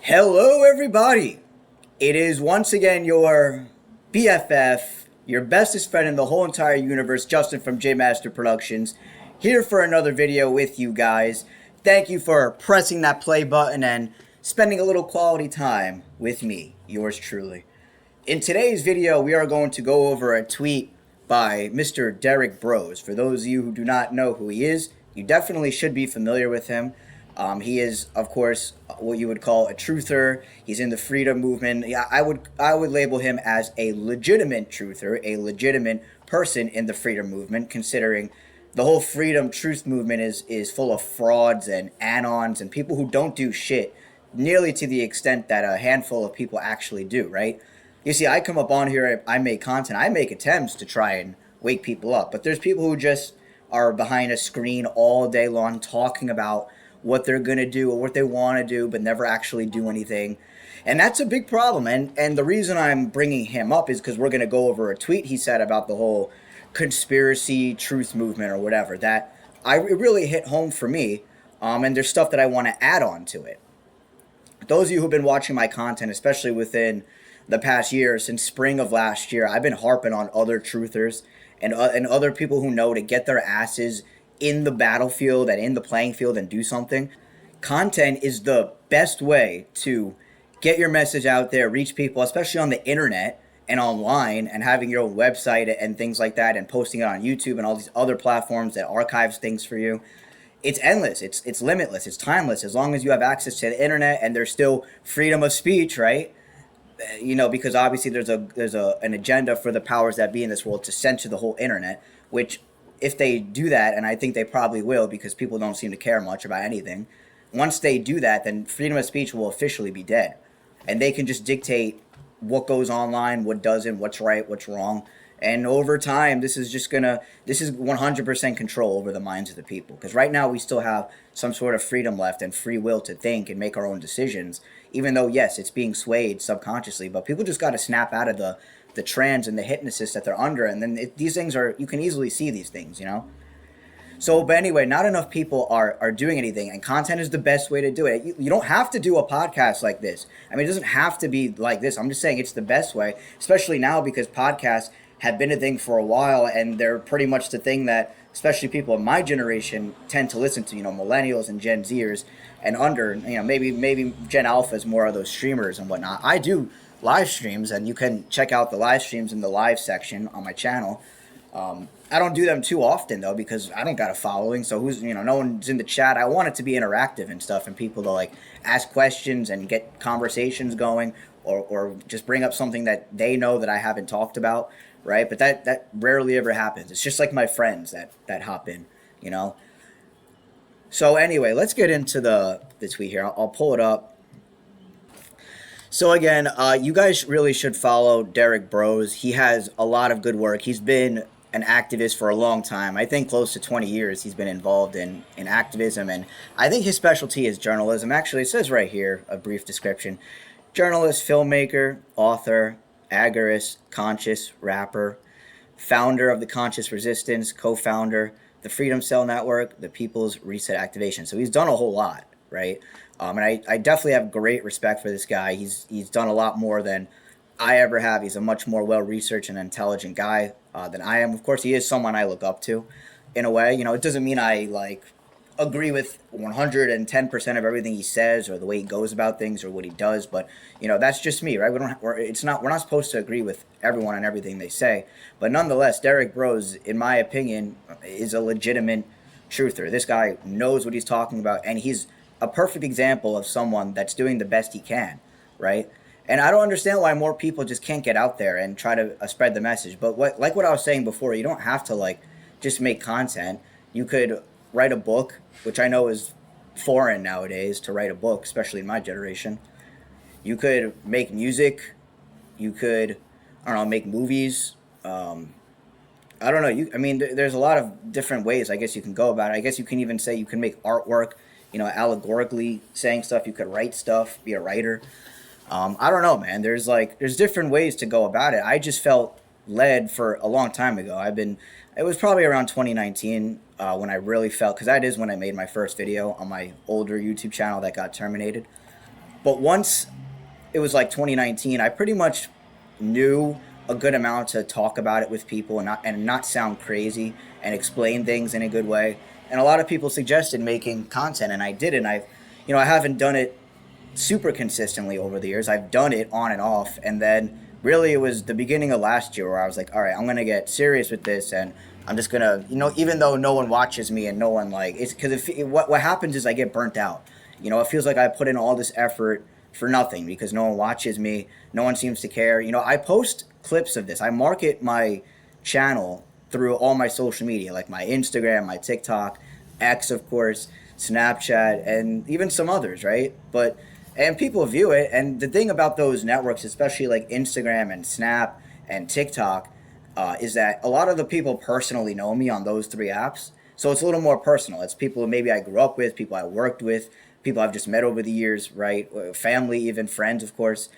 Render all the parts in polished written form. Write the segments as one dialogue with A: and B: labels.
A: Hello, everybody. It is once again your BFF, your bestest friend in the whole entire universe, Justin from jmasterproductions, here for another video with you guys. Thank you for pressing that play button and spending a little quality time with me, yours truly. In today's video, we are going to go over a tweet by Mr. Derek Broze. For those of you who do not know who he is, you definitely should be familiar with him. He is, of course, what you would call a truther. He's in the freedom movement. Yeah, I would label him as a legitimate truther, a legitimate person in the freedom movement, considering the whole freedom truth movement is full of frauds and anons and people who don't do shit, nearly to the extent that a handful of people actually do, right? You see, I come up on here, I make content, I make attempts to try and wake people up, but there's people who just are behind a screen all day long talking about what they're going to do or what they want to do, but never actually do anything. And that's a big problem. And the reason I'm bringing him up is because we're going to go over a tweet he said about the whole conspiracy truth movement or whatever. That it really hit home for me. And there's stuff that I want to add on to it. Those of you who've been watching my content, especially within the past year, since spring of last year, I've been harping on other truthers and other people who know to get their asses in the battlefield and in the playing field and do something. Content is the best way to get your message out there, reach people, especially on the internet and online, and having your own website and things like that, and posting it on YouTube and all these other platforms that archives things for you. It's endless, it's limitless, it's timeless, as long as you have access to the internet and there's still freedom of speech, right? You know, because obviously there's an agenda for the powers that be in this world to censor the whole internet, which if they do that, and I think they probably will because people don't seem to care much about anything, once they do that, then freedom of speech will officially be dead. And they can just dictate what goes online, what doesn't, what's right, what's wrong. And over time, this is 100% control over the minds of the people. Because right now we still have some sort of freedom left and free will to think and make our own decisions. Even though, yes, it's being swayed subconsciously. But people just got to snap out of the trance and the hypnosis that they're under. And then these things are, you can easily see these things, you know? So, but anyway, not enough people are doing anything, and content is the best way to do it. You don't have to do a podcast like this. I mean, it doesn't have to be like this. I'm just saying it's the best way, especially now because podcasts have been a thing for a while, and they're pretty much the thing that especially people of my generation tend to listen to, you know, millennials and Gen Zers and under, you know, maybe Gen Alpha is more of those streamers and whatnot. I do live streams, and you can check out the live streams in the live section on my channel. I don't do them too often though because I don't got a following, so no one's in the chat. I want it to be interactive and stuff, and people to like ask questions and get conversations going, or just bring up something that they know that I haven't talked about, right? But that rarely ever happens. It's just like my friends that hop in, you know. So anyway, let's get into the tweet here. I'll pull it up. So again, you guys really should follow Derek Broze. He has a lot of good work. He's been an activist for a long time. I think close to 20 years he's been involved in activism, and I think his specialty is journalism. Actually, it says right here, a brief description: journalist, filmmaker, author, agorist, conscious, rapper, founder of the Conscious Resistance, co-founder, the Freedom Cell Network, the People's Reset Activation. So he's done a whole lot, right? And I definitely have great respect for this guy. He's done a lot more than I ever have. He's a much more well-researched and intelligent guy than I am. Of course, he is someone I look up to in a way. You know, it doesn't mean I like agree with 110% of everything he says or the way he goes about things or what he does, but you know, that's just me, right? We're not supposed to agree with everyone and everything they say, but nonetheless, Derek Broze, in my opinion, is a legitimate truther. This guy knows what he's talking about, and he's a perfect example of someone that's doing the best he can, right? And I don't understand why more people just can't get out there and try to spread the message. But like what I was saying before, you don't have to like just make content. You could write a book, which I know is foreign nowadays to write a book, especially in my generation. You could make music. You could, I don't know, make movies. I don't know. I mean, there's a lot of different ways I guess you can go about it. I guess you can even say you can make artwork, you know, allegorically saying stuff. You could write stuff, be a writer. I don't know, man. There's different ways to go about it. I just felt led for a long time ago. It was probably around 2019 when I really felt, because that is when I made my first video on my older YouTube channel that got terminated. But once it was like 2019, I pretty much knew a good amount to talk about it with people and not sound crazy and explain things in a good way. And a lot of people suggested making content, and I did. And I haven't done it super consistently over the years. I've done it on and off, and then really it was the beginning of last year where I was like, all right, I'm gonna get serious with this, and I'm just gonna, even though no one watches me and no one like, it's because what happens is I get burnt out. It feels like I put in all this effort for nothing because no one watches me, no one seems to care. I post clips of this. I market my channel through all my social media, like my Instagram, my TikTok, X, of course, Snapchat, and even some others, right? And people view it. And the thing about those networks, especially like Instagram and Snap and TikTok, is that a lot of the people personally know me on those three apps. So it's a little more personal. It's people maybe I grew up with, people I worked with, people I've just met over the years, right? Family, even friends, of course.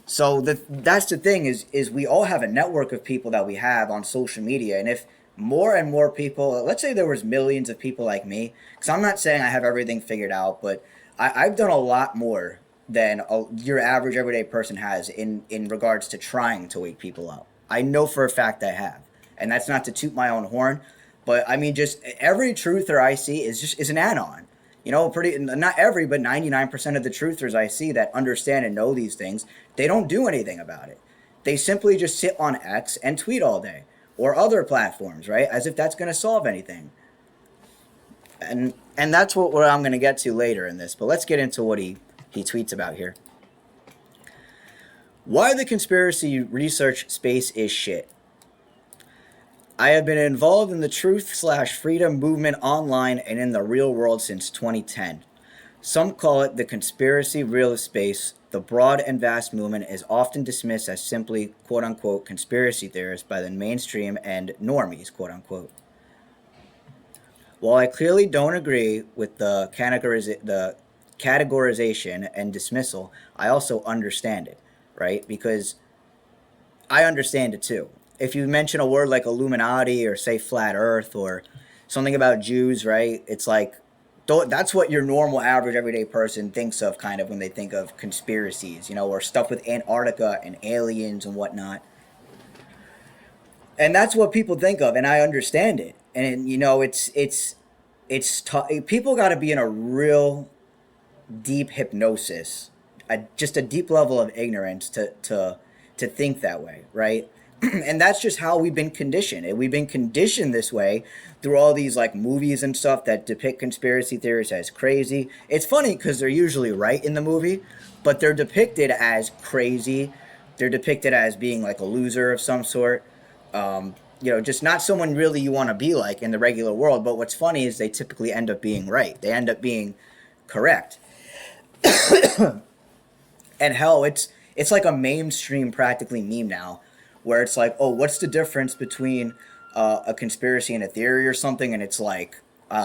A: So that's the thing is we all have a network of people that we have on social media. And if more and more people, let's say there was millions of people like me, because I'm not saying I have everything figured out, but I've done a lot more than your average everyday person has in regards to trying to wake people up. I know for a fact I have. And that's not to toot my own horn, but I mean, just every truther I see is an add-on. Pretty not every, but 99% of the truthers I see that understand and know these things, they don't do anything about it. They simply just sit on X and tweet all day or other platforms, right? As if that's going to solve anything. And that's what I'm going to get to later in this. But let's get into what he tweets about here. Why the conspiracy research space is shit. I have been involved in the truth/freedom movement online and in the real world since 2010. Some call it the conspiracy realist space. The broad and vast movement is often dismissed as simply quote-unquote conspiracy theorists by the mainstream and normies, quote-unquote. While I clearly don't agree with the categorization and dismissal, I also understand it, right? Because I understand it too. If you mention a word like Illuminati or say flat earth or something about Jews, right? It's like, that's what your normal average everyday person thinks of kind of when they think of conspiracies, or stuff with Antarctica and aliens and whatnot. And that's what people think of, and I understand it. And it's tough. People got to be in a real deep hypnosis, just a deep level of ignorance to think that way, right? And that's just how we've been conditioned. And we've been conditioned this way through all these like movies and stuff that depict conspiracy theories as crazy. It's funny because they're usually right in the movie, but they're depicted as crazy. They're depicted as being like a loser of some sort. Just not someone really you want to be like in the regular world. But what's funny is they typically end up being right. They end up being correct. And hell, it's like a mainstream practically meme now, where it's like, oh, what's the difference between a conspiracy and a theory or something? And it's like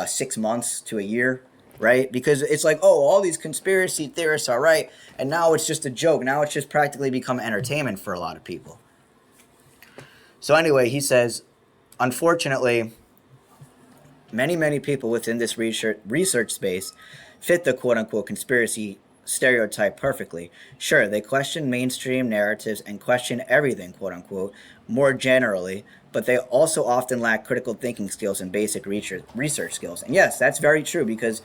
A: 6 months to a year, right? Because it's like, oh, all these conspiracy theorists are right. And now it's just a joke. Now it's just practically become entertainment for a lot of people. So anyway, he says, unfortunately, many people within this research space fit the quote-unquote conspiracy stereotype perfectly. Sure, they question mainstream narratives and question everything, quote-unquote, more generally, but they also often lack critical thinking skills and basic research skills. And yes, that's very true, because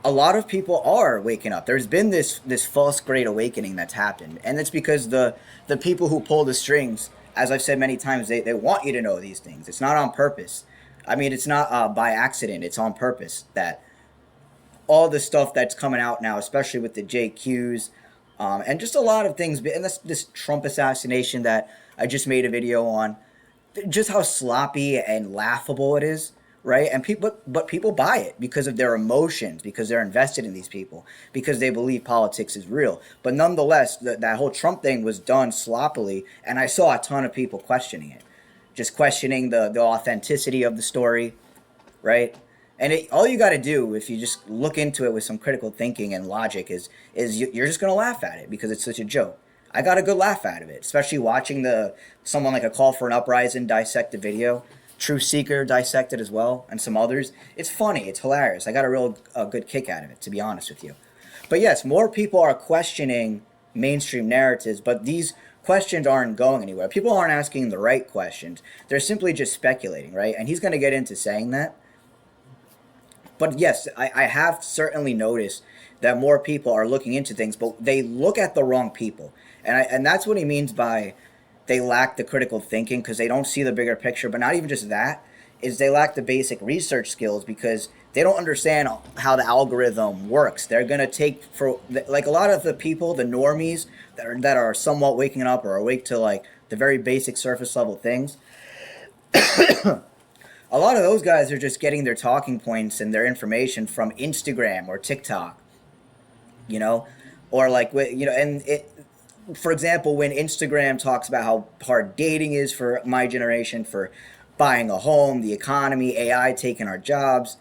A: a lot of people are waking up. There's been this false great awakening that's happened, and it's because the people who pull the strings, as I've said many times, they want you to know these things. It's not on purpose. I mean, it's not by accident. It's on purpose that all the stuff that's coming out now, especially with the JQs, and just a lot of things, and this Trump assassination that I just made a video on, just how sloppy and laughable it is, right? And people buy it because of their emotions, because they're invested in these people, because they believe politics is real. But nonetheless, that whole Trump thing was done sloppily, and I saw a ton of people questioning it, just questioning the authenticity of the story, right? And all you got to do, if you just look into it with some critical thinking and logic, is you're just going to laugh at it because it's such a joke. I got a good laugh out of it, especially watching someone like A Call for an Uprising dissect the video. Truth Seeker dissected as well, and some others. It's funny. It's hilarious. I got a real good kick out of it, to be honest with you. But yes, more people are questioning mainstream narratives, but these questions aren't going anywhere. People aren't asking the right questions. They're simply just speculating, right? And he's going to get into saying that. But yes, I have certainly noticed that more people are looking into things, but they look at the wrong people. And that's what he means by they lack the critical thinking because they don't see the bigger picture. But not even just that, is they lack the basic research skills because they don't understand how the algorithm works. They're gonna take for like a lot of the people, the normies that are somewhat waking up or awake to like the very basic surface level things. A lot of those guys are just getting their talking points and their information from Instagram or TikTok, you know, or like and for example, when Instagram talks about how hard dating is for my generation, for buying a home, the economy, AI taking our jobs,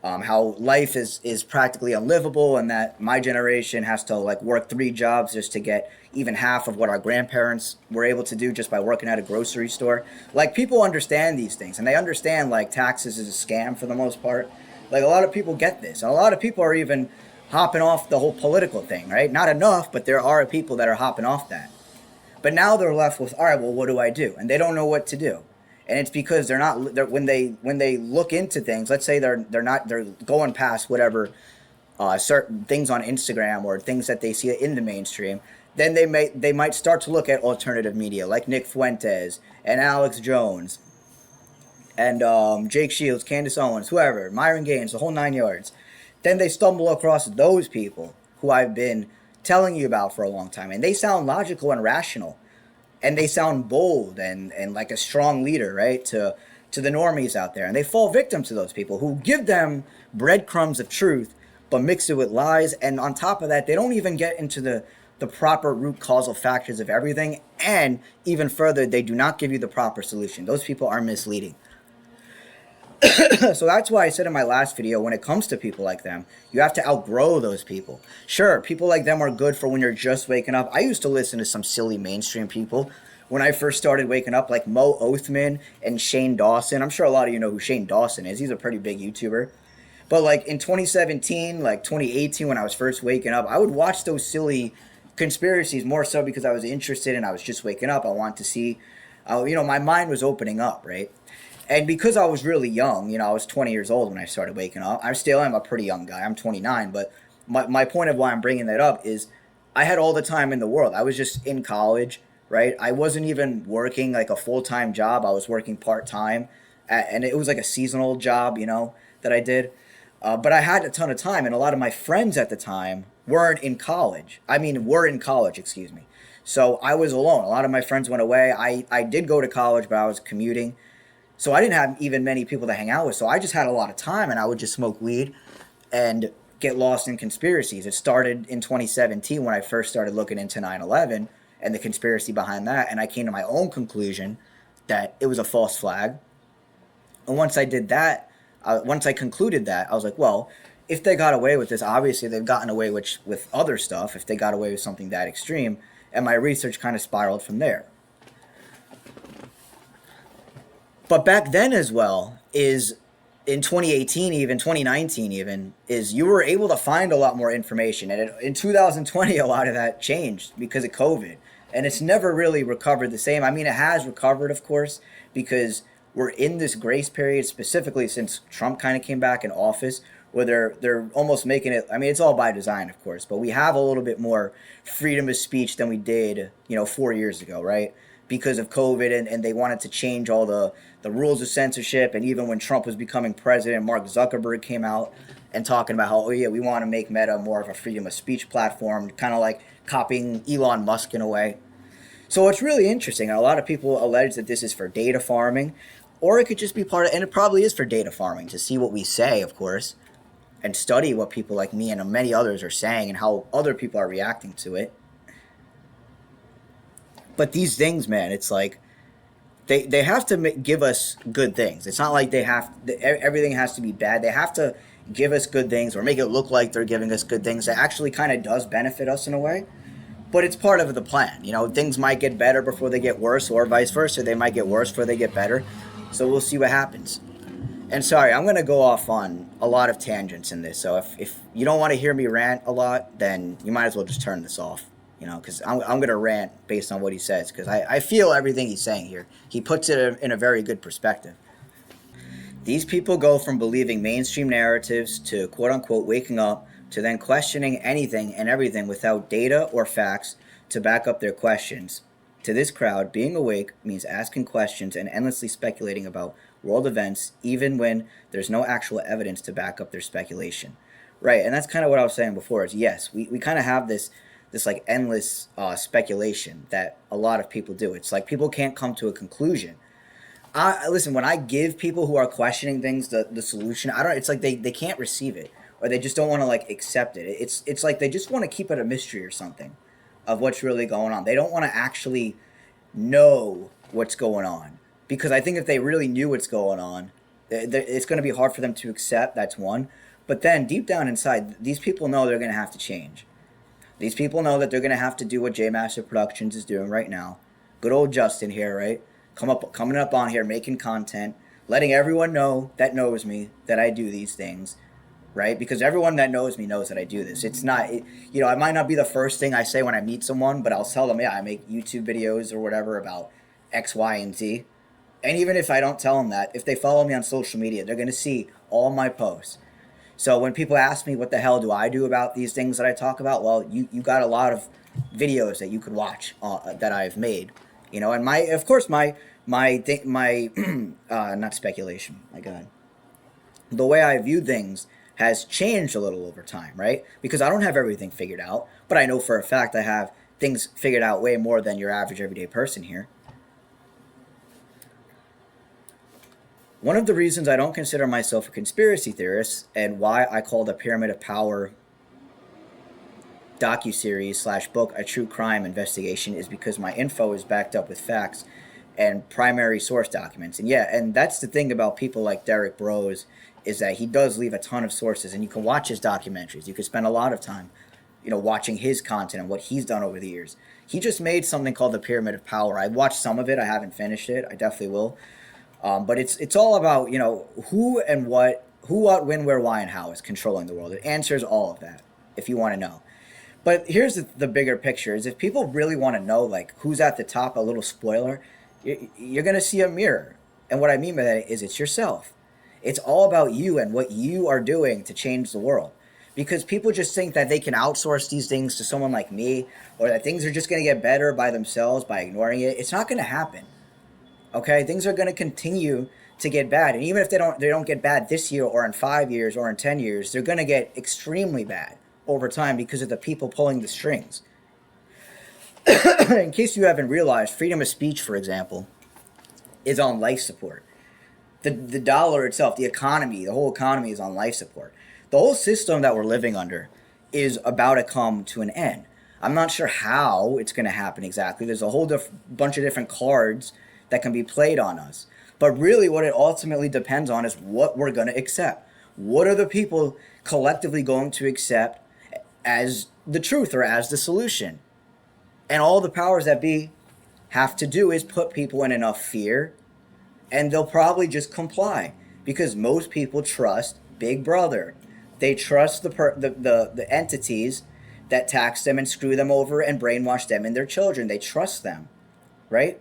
A: how life is practically unlivable, and that my generation has to like work 3 jobs just to get even half of what our grandparents were able to do just by working at a grocery store. Like people understand these things, and they understand like taxes is a scam for the most part. Like a lot of people get this, and a lot of people are even hopping off the whole political thing, right? Not enough, but there are people that are hopping off that. But now they're left with, all right, well, what do I do? And they don't know what to do. And it's because when they look into things. Let's say they're going past whatever certain things on Instagram or things that they see in the mainstream. Then they might start to look at alternative media like Nick Fuentes and Alex Jones and Jake Shields, Candace Owens, whoever, Myron Gaines, the whole 9 yards. Then they stumble across those people who I've been telling you about for a long time, and they sound logical and rational, and they sound bold and like a strong leader, right, to the normies out there. And they fall victim to those people who give them breadcrumbs of truth but mix it with lies. And on top of that, they don't even get into the proper root causal factors of everything. And even further, they do not give you the proper solution. Those people are misleading. So that's why I said in my last video, when it comes to people like them, you have to outgrow those people. Sure, people like them are good for when you're just waking up. I used to listen to some silly mainstream people when I first started waking up, like Mo Othman and Shane Dawson. I'm sure a lot of you know who Shane Dawson is. He's a pretty big YouTuber. But like in 2017, like 2018, when I was first waking up, I would watch those silly conspiracies more so because I was interested and I was just waking up. I wanted to see, my mind was opening up, right? And because I was really young, I was 20 years old when I started waking up. I still am a pretty young guy. I'm 29. But my point of why I'm bringing that up is I had all the time in the world. I was just in college, right? I wasn't even working like a full-time job. I was working part-time. And it was like a seasonal job, that I did. But I had a ton of time. And a lot of my friends at the time were in college, excuse me. So I was alone. A lot of my friends went away. I did go to college, but I was commuting. So I didn't have even many people to hang out with. So I just had a lot of time, and I would just smoke weed and get lost in conspiracies. It started in 2017 when I first started looking into 9/11 and the conspiracy behind that. And I came to my own conclusion that it was a false flag. And once I did that, once I concluded that, I was like, well, if they got away with this, obviously they've gotten away with other stuff, if they got away with something that extreme. And my research kind of spiraled from there. But back then as well, is in 2018 even, 2019 even, is you were able to find a lot more information. And in 2020, a lot of that changed because of COVID. And it's never really recovered the same. I mean, it has recovered, of course, because we're in this grace period, specifically since Trump kind of came back in office, where they're almost making it, I mean, it's all by design, of course, but we have a little bit more freedom of speech than we did, 4 years ago, right? Because of COVID, and they wanted to change all the rules of censorship. And even when Trump was becoming president, Mark Zuckerberg came out and talking about how, we want to make Meta more of a freedom of speech platform, kind of like copying Elon Musk in a way. So it's really interesting. And a lot of people allege that this is for data farming, or it could just be part of, and it probably is for data farming, to see what we say, of course, and study what people like me and many others are saying and how other people are reacting to it. But these things, man, it's like they have to give us good things. It's not like everything has to be bad. They have to give us good things or make it look like they're giving us good things. That actually kind of does benefit us in a way. But it's part of the plan. Things might get better before they get worse, or vice versa. They might get worse before they get better. So we'll see what happens. And sorry, I'm going to go off on a lot of tangents in this. So if you don't want to hear me rant a lot, then you might as well just turn this off. You know, because I'm going to rant based on what he says, because I feel everything he's saying here. He puts it in a very good perspective. These people go from believing mainstream narratives to quote unquote waking up to then questioning anything and everything without data or facts to back up their questions. To this crowd, being awake means asking questions and endlessly speculating about world events, even when there's no actual evidence to back up their speculation. Right, and that's kind of what I was saying before. Is yes, we kind of have this like endless speculation that a lot of people do. It's like people can't come to a conclusion. Listen, when I give people who are questioning things the solution, I don't. It's like they can't receive it, or they just don't want to like accept it. It's like they just want to keep it a mystery or something, of what's really going on. They don't want to actually know what's going on, because I think if they really knew what's going on, it's going to be hard for them to accept. That's one. But then deep down inside, these people know they're going to have to change. These people know that they're going to have to do what Jmaster Productions is doing right now. Good old Justin here, right? Coming up on here, making content, letting everyone know that knows me that I do these things, right? Because everyone that knows me knows that I do this. It's not, you know, it might not be the first thing I say when I meet someone, but I'll tell them, yeah, I make YouTube videos or whatever about X, Y, and Z. And even if I don't tell them that, if they follow me on social media, they're going to see all my posts. So when people ask me what the hell do I do about these things that I talk about, well, you got a lot of videos that you could watch that I've made, you know, and my of course my not speculation, my God, the way I view things has changed a little over time, right? Because I don't have everything figured out, but I know for a fact I have things figured out way more than your average everyday person here. One of the reasons I don't consider myself a conspiracy theorist, and why I call the Pyramid of Power docuseries slash book a true crime investigation, is because my info is backed up with facts and primary source documents. And yeah, and that's the thing about people like Derek Broze, is that he does leave a ton of sources, and you can watch his documentaries. You can spend a lot of time, you know, watching his content and what he's done over the years. He just made something called the Pyramid of Power. I watched some of it. I haven't finished it. I definitely will. But it's all about, you know, who, what, when, where, why, and how is controlling the world. It answers all of that if you want to know. But here's the bigger picture: is if people really want to know, like, who's at the top, a little spoiler, you're gonna see a mirror. And what I mean by that is it's yourself. It's all about you and what you are doing to change the world. Because people just think that they can outsource these things to someone like me, or that things are just gonna get better by themselves by ignoring it. It's not gonna happen. Okay, things are going to continue to get bad, and even if they don't get bad this year or in 5 years or in 10 years, they're going to get extremely bad over time because of the people pulling the strings. In case you haven't realized, freedom of speech, for example, is on life support. The dollar itself, the economy, the whole economy is on life support. The whole system that we're living under is about to come to an end. I'm not sure how it's going to happen exactly. There's a whole bunch of different cards that can be played on us. But really what it ultimately depends on is what we're going to accept. What are the people collectively going to accept as the truth or as the solution? And all the powers that be have to do is put people in enough fear, and they'll probably just comply, because most people trust Big Brother. They trust the entities that tax them and screw them over and brainwash them and their children. They trust them, right?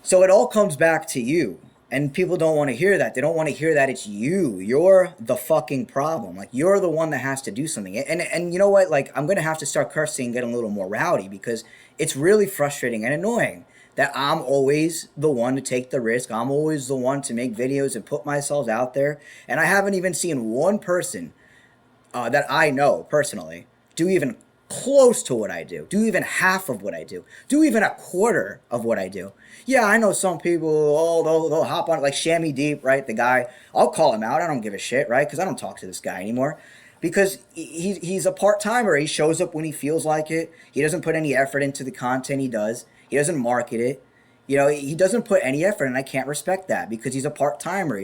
A: So it all comes back to you. And people don't want to hear that. They don't want to hear that it's you. You're the fucking problem. Like, you're the one that has to do something. And you know what? Like, I'm going to have to start cursing and getting a little more rowdy, because it's really frustrating and annoying that I'm always the one to take the risk. I'm always the one to make videos and put myself out there. And I haven't even seen one person that I know personally do even close to what I do even half of what I do even a quarter of what I do. Yeah, I know some people, oh, they'll hop on, like Shammy Deep, right? The guy, I'll call him out. I don't give a shit, right? Because I don't talk to this guy anymore. Because he's a part-timer. He shows up when he feels like it. He doesn't put any effort into the content he does. He doesn't market it. You know, he doesn't put any effort, and I can't respect that, because he's a part-timer.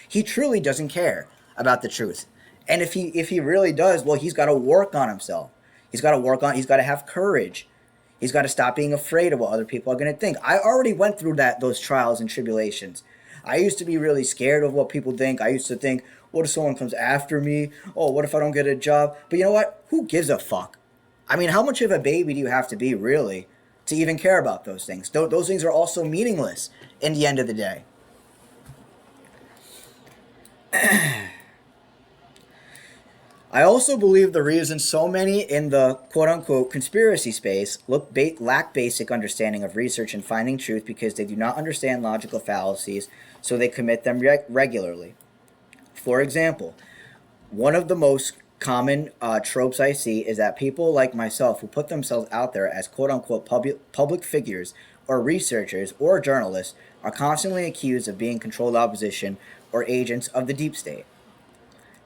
A: He truly doesn't care about the truth. And if he really does, well, he's got to work on himself. He's got to have courage. He's got to stop being afraid of what other people are going to think. I already went through those trials and tribulations. I used to be really scared of what people think. I used to think, what if someone comes after me? Oh, what if I don't get a job? But you know what? Who gives a fuck? I mean, how much of a baby do you have to be, really, to even care about those things? Those things are also meaningless in the end of the day. I also believe the reason so many in the quote unquote conspiracy space lack basic understanding of research and finding truth because they do not understand logical fallacies, so they commit them regularly. For example, one of the most common tropes I see is that people like myself who put themselves out there as quote unquote public figures or researchers or journalists are constantly accused of being controlled opposition or agents of the deep state.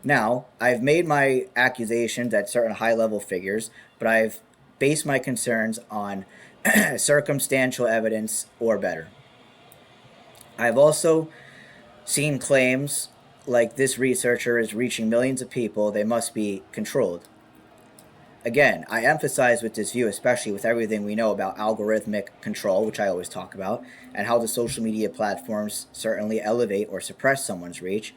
A: Now, I've made my accusations at certain high level figures, but I've based my concerns on circumstantial evidence or better. I've also seen claims like this researcher is reaching millions of people, they must be controlled. Again, I emphasize with this view, especially with everything we know about algorithmic control, which I always talk about, and how the social media platforms certainly elevate or suppress someone's reach.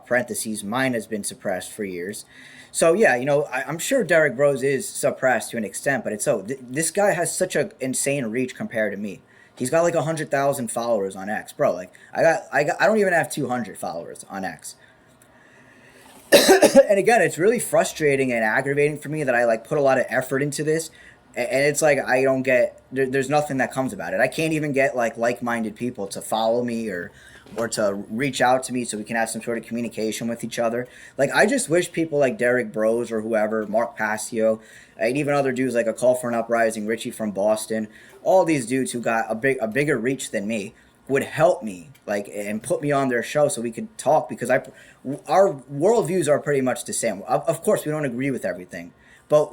A: Parentheses, mine has been suppressed for years. So yeah, I'm sure Derek Broze is suppressed to an extent, but this guy has such an insane reach compared to me. He's got like 100,000 followers on X, bro. Like I don't even have 200 followers on X. And again, it's really frustrating and aggravating for me that I like put a lot of effort into this, and it's like I don't get there's nothing that comes about it. I can't even get like-minded people to follow me or to reach out to me so we can have some sort of communication with each other. Like I just wish people like Derek Broze or whoever, Mark Passio, and even other dudes like A Call for an Uprising, Richie from Boston, all these dudes who got a bigger reach than me would help me and put me on their show so we could talk, because our worldviews are pretty much the same. Of course, we don't agree with everything, but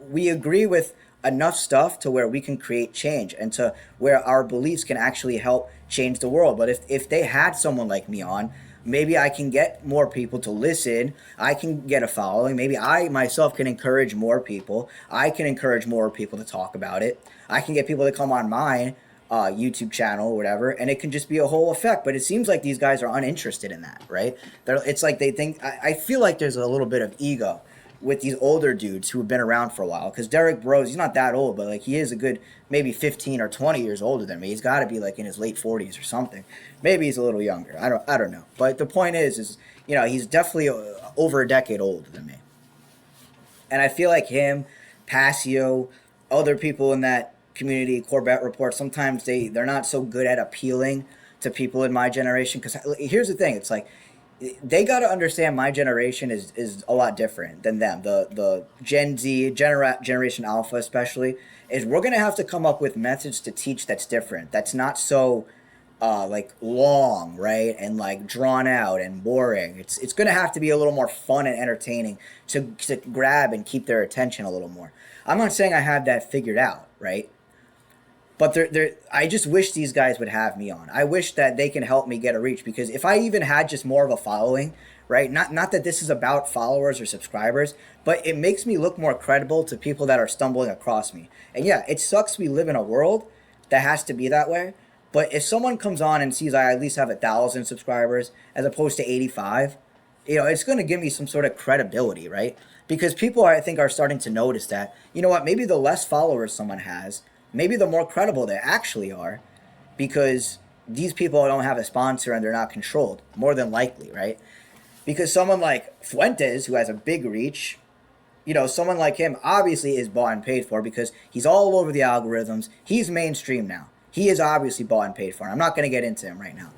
A: we agree with enough stuff to where we can create change and to where our beliefs can actually help change the world. But if they had someone like me on, maybe I can get more people to listen. I can get a following. Maybe I myself can encourage more people. I can encourage more people to talk about it. I can get people to come on mine YouTube channel or whatever, and it can just be a whole effect. But it seems like these guys are uninterested in that, right? It's like they think, I feel like there's a little bit of ego with these older dudes who have been around for a while. Because Derek Broze, he's not that old, but like he is a good maybe 15 or 20 years older than me. He's got to be like in his late 40s or something. Maybe he's a little younger. I don't know. But the point is he's definitely over a decade older than me. And I feel like him, Passio, other people in that community, Corbett Report, sometimes they're not so good at appealing to people in my generation. Because here's the thing, it's like they got to understand my generation is a lot different than them. The Gen Z, Generation Alpha especially, is we're going to have to come up with methods to teach that's different. That's not so like long, right? And like drawn out and boring. It's going to have to be a little more fun and entertaining to grab and keep their attention a little more. I'm not saying I have that figured out, right? But I just wish these guys would have me on. I wish that they can help me get a reach, because if I even had just more of a following, right? Not that this is about followers or subscribers, but it makes me look more credible to people that are stumbling across me. And yeah, it sucks we live in a world that has to be that way. But if someone comes on and sees I at least have 1,000 subscribers as opposed to 85, it's going to give me some sort of credibility, right? Because people, I think, are starting to notice that, you know what, maybe the less followers someone has, maybe the more credible they actually are, because these people don't have a sponsor and they're not controlled, more than likely, right? Because someone like Fuentes, who has a big reach, someone like him obviously is bought and paid for because he's all over the algorithms. He's mainstream now. He is obviously bought and paid for. I'm not going to get into him right now.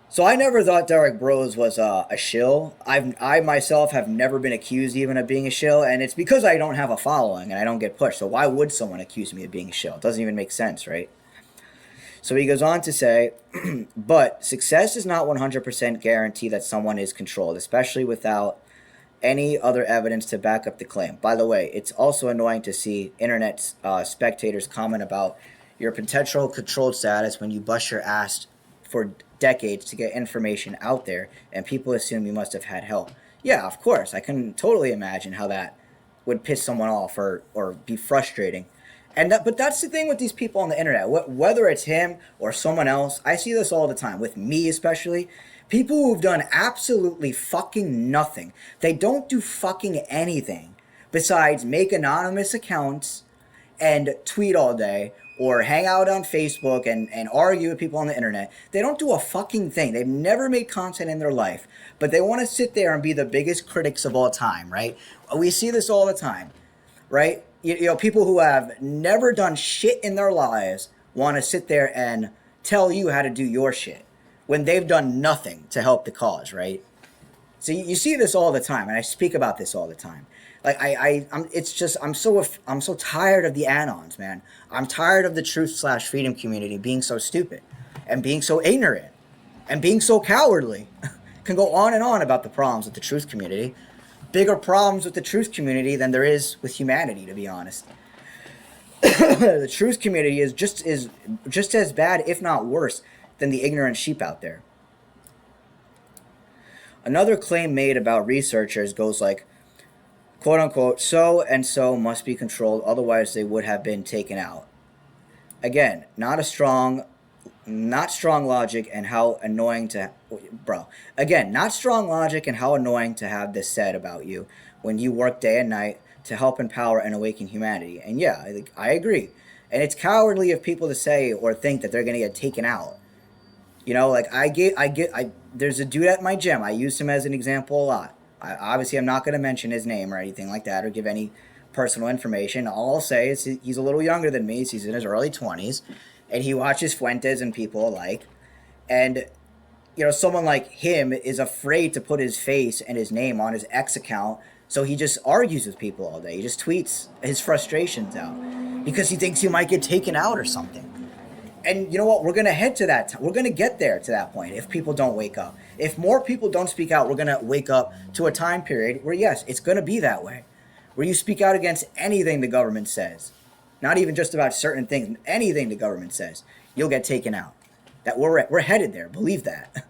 A: So I never thought Derek Broze was a shill. I myself have never been accused even of being a shill, and it's because I don't have a following and I don't get pushed. So why would someone accuse me of being a shill? It doesn't even make sense, right? So he goes on to say, but success is not 100% guarantee that someone is controlled, especially without any other evidence to back up the claim. By the way, it's also annoying to see internet spectators comment about your potential controlled status when you bust your ass for decades to get information out there, and people assume you must have had help. Yeah, of course. I can totally imagine how that would piss someone off or be frustrating. But that's the thing with these people on the internet. Whether it's him or someone else, I see this all the time. With me especially, people who've done absolutely fucking nothing. They don't do fucking anything besides make anonymous accounts and tweet all day or hang out on Facebook and argue with people on the internet. They don't do a fucking thing. They've never made content in their life, but they want to sit there and be the biggest critics of all time, right? We see this all the time, right? You know, people who have never done shit in their lives want to sit there and tell you how to do your shit when they've done nothing to help the cause, right? So you see this all the time, and I speak about this all the time. Like I'm so tired of the anons, man. I'm tired of the truth/freedom community being so stupid, and being so ignorant, and being so cowardly. Can go on and on about the problems with the truth community. Bigger problems with the truth community than there is with humanity, to be honest. The truth community is just as bad, if not worse, than the ignorant sheep out there. Another claim made about researchers goes like, quote unquote, so and so must be controlled, otherwise they would have been taken out. Again, not strong logic and how annoying to have this said about you when you work day and night to help empower and awaken humanity. And yeah, I agree. And it's cowardly of people to say or think that they're gonna get taken out. You know, like there's a dude at my gym. I use him as an example a lot. Obviously, I'm not going to mention his name or anything like that or give any personal information. All I'll say is he's a little younger than me. So he's in his early 20s. And he watches Fuentes and people alike. And, you know, someone like him is afraid to put his face and his name on his X account. So he just argues with people all day. He just tweets his frustrations out because he thinks he might get taken out or something. And you know what? We're going to head to that. We're going to get there to that point if people don't wake up. If more people don't speak out, we're going to wake up to a time period where, yes, it's going to be that way. Where you speak out against anything the government says. Not even just about certain things. Anything the government says. You'll get taken out. That we're headed there. Believe that.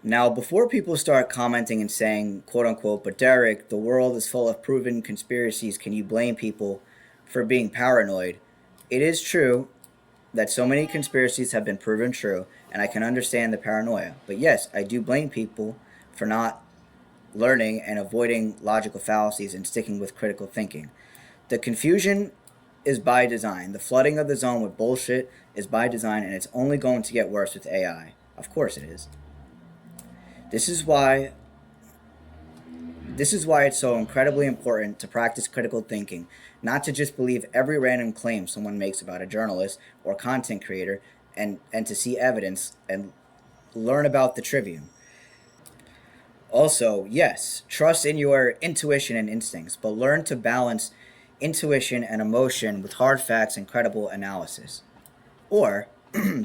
A: Now, before people start commenting and saying, quote unquote, but Derek, the world is full of proven conspiracies. Can you blame people for being paranoid? It is true that so many conspiracies have been proven true, and I can understand the paranoia. But yes, I do blame people for not learning and avoiding logical fallacies and sticking with critical thinking. The confusion is by design. The flooding of the zone with bullshit is by design, and it's only going to get worse with AI. Of course it is. This is why it's so incredibly important to practice critical thinking, not to just believe every random claim someone makes about a journalist or content creator, and to see evidence and learn about the trivium. Also, yes, trust in your intuition and instincts, but learn to balance intuition and emotion with hard facts and credible analysis. Or,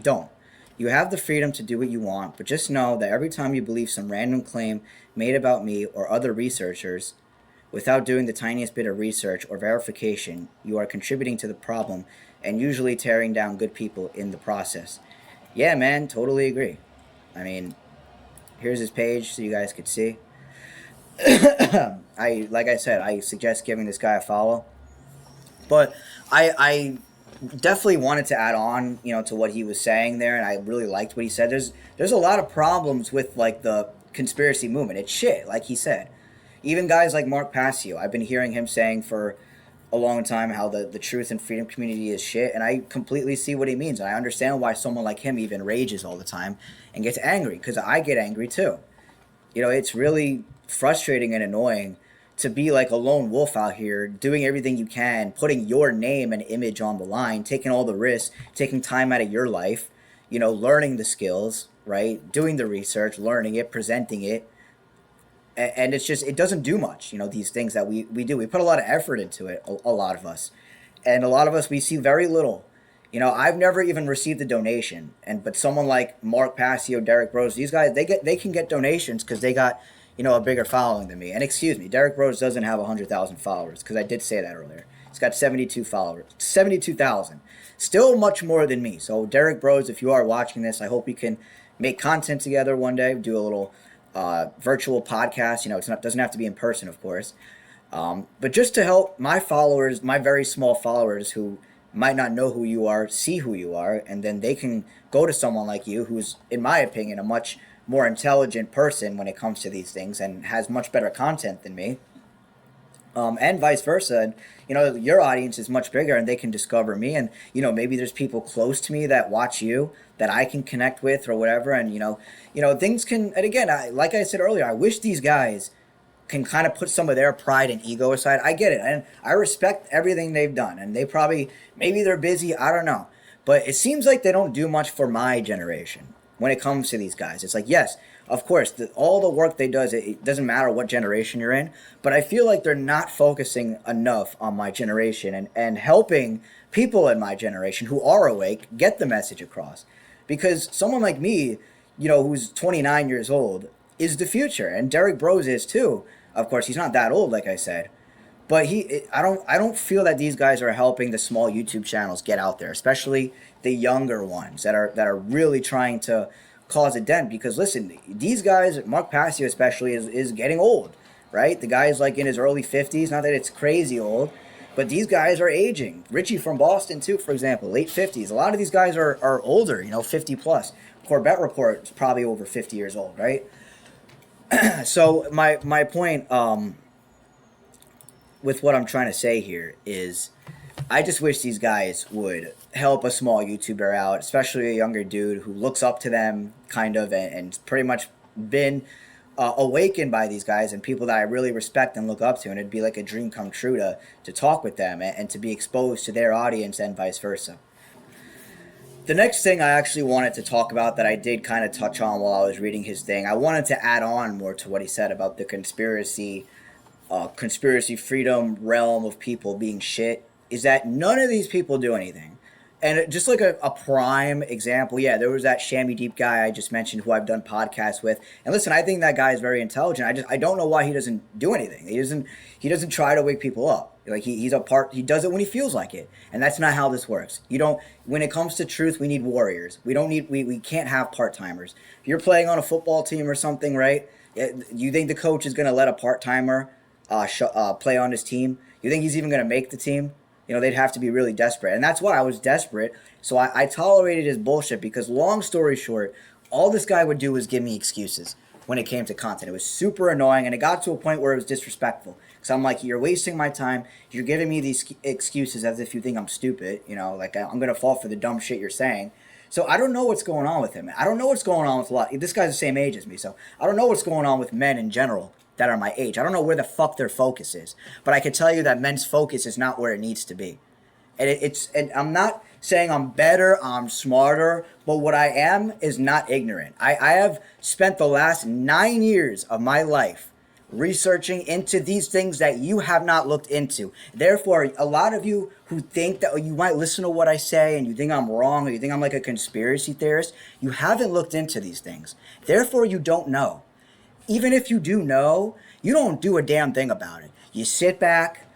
A: don't. You have the freedom to do what you want, but just know that every time you believe some random claim made about me or other researchers, without doing the tiniest bit of research or verification, you are contributing to the problem and usually tearing down good people in the process. Yeah, man, totally agree. I mean, here's his page so you guys could see. Like I said, I suggest giving this guy a follow. But I definitely wanted to add on, you know, to what he was saying there, and I really liked what he said. There's a lot of problems with like the conspiracy movement. It's shit, like he said. Even guys like Mark Passio, I've been hearing him saying for a long time how the truth and freedom community is shit, and I completely see what he means. And I understand why someone like him even rages all the time and gets angry, because I get angry too. You know, it's really frustrating and annoying to be like a lone wolf out here, doing everything you can, putting your name and image on the line, taking all the risks, taking time out of your life, you know, learning the skills, right? Doing the research, learning it, presenting it. And it's just, it doesn't do much, you know, these things that we do. We put a lot of effort into it, a lot of us. And a lot of us, we see very little. You know, I've never even received a donation. But someone like Mark Passio, Derek Broze, these guys, they can get donations because they got, you know, a bigger following than me. And excuse me, Derek Broze doesn't have 100,000 followers, because I did say that earlier. He's got 72 followers, 72,000. Still much more than me. So Derek Broze, if you are watching this, I hope we can make content together one day, do a little virtual podcast. You know, doesn't have to be in person, of course. But just to help my followers, my very small followers who might not know who you are, see who you are, and then they can go to someone like you who's, in my opinion, a much more intelligent person when it comes to these things and has much better content than me, and vice versa. And your audience is much bigger, and they can discover me. And maybe there's people close to me that watch you that I can connect with or whatever. And things can. And again, like I said earlier, I wish these guys can kind of put some of their pride and ego aside. I get it, and I respect everything they've done. And they probably, maybe they're busy. I don't know, but it seems like they don't do much for my generation when it comes to these guys. It's like, yes, of course, all the work they does, it doesn't matter what generation you're in, but I feel like they're not focusing enough on my generation and helping people in my generation who are awake get the message across. Because someone like me, who's 29 years old, is the future, and Derek Broze is too. Of course, he's not that old, like I said, but I don't feel that these guys are helping the small YouTube channels get out there, especially the younger ones that are really trying to cause a dent. Because listen, these guys, Mark Passio especially, is getting old, right? The guy's like in his early 50s. Not that it's crazy old, but these guys are aging. Richie from Boston too, for example, late 50s. A lot of these guys are older, 50 plus. Corbett Report is probably over 50 years old, right? So my point with what I'm trying to say here is, I just wish these guys would help a small YouTuber out, especially a younger dude who looks up to them, kind of, and pretty much been awakened by these guys and people that I really respect and look up to. And it'd be like a dream come true to talk with them and to be exposed to their audience and vice versa. The next thing I actually wanted to talk about that I did kind of touch on while I was reading his thing, I wanted to add on more to what he said about the conspiracy freedom realm of people being shit, is that none of these people do anything. And just like a prime example, yeah, there was that Shammy Deep guy I just mentioned who I've done podcasts with. And listen, I think that guy is very intelligent. I don't know why he doesn't do anything. He doesn't try to wake people up. Like he does it when he feels like it. And that's not how this works. When it comes to truth, we need warriors. We can't have part-timers. If you're playing on a football team or something, right? You think the coach is going to let a part-timer play on his team? You think he's even going to make the team? They'd have to be really desperate. And that's why I was desperate. So I tolerated his bullshit because, long story short, all this guy would do was give me excuses when it came to content. It was super annoying, and it got to a point where it was disrespectful. Because I'm like, you're wasting my time. You're giving me these excuses as if you think I'm stupid. Like I'm going to fall for the dumb shit you're saying. So I don't know what's going on with him. I don't know what's going on with a lot. This guy's the same age as me, so I don't know what's going on with men in general that are my age. I don't know where the fuck their focus is, but I can tell you that men's focus is not where it needs to be. And I'm not saying I'm better, I'm smarter, but what I am is not ignorant. I have spent the last 9 years of my life researching into these things that you have not looked into. Therefore, a lot of you who think that you might listen to what I say and you think I'm wrong or you think I'm like a conspiracy theorist, you haven't looked into these things. Therefore, you don't know. Even if you do know, you don't do a damn thing about it. You sit back,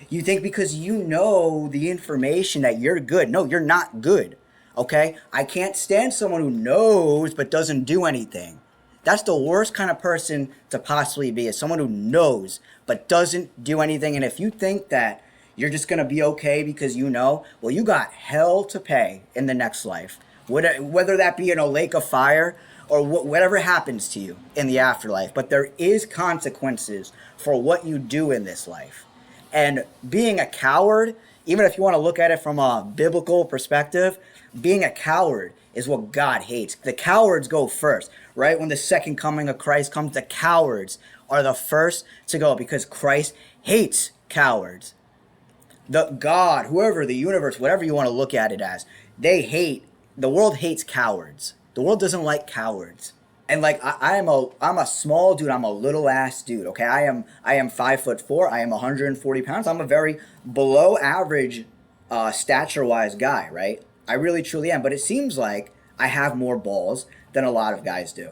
A: you think because you know the information that you're good. No, you're not good, okay? I can't stand someone who knows but doesn't do anything. That's the worst kind of person to possibly be, is someone who knows but doesn't do anything. And if you think that you're just going to be okay because you know, well, you got hell to pay in the next life. Whether that be in a lake of fire or whatever happens to you in the afterlife. But there is consequences for what you do in this life. And being a coward, even if you want to look at it from a biblical perspective, being a coward is what God hates. The cowards go first, right? When the second coming of Christ comes, the cowards are the first to go because Christ hates cowards. The God, whoever, the universe, whatever you want to look at it as, the world hates cowards. The world doesn't like cowards. And like I'm a small dude. I'm a little ass dude. Okay, I am 5'4". I am 140 pounds. I'm a very below average stature wise guy, right? I really truly am. But it seems like I have more balls than a lot of guys do.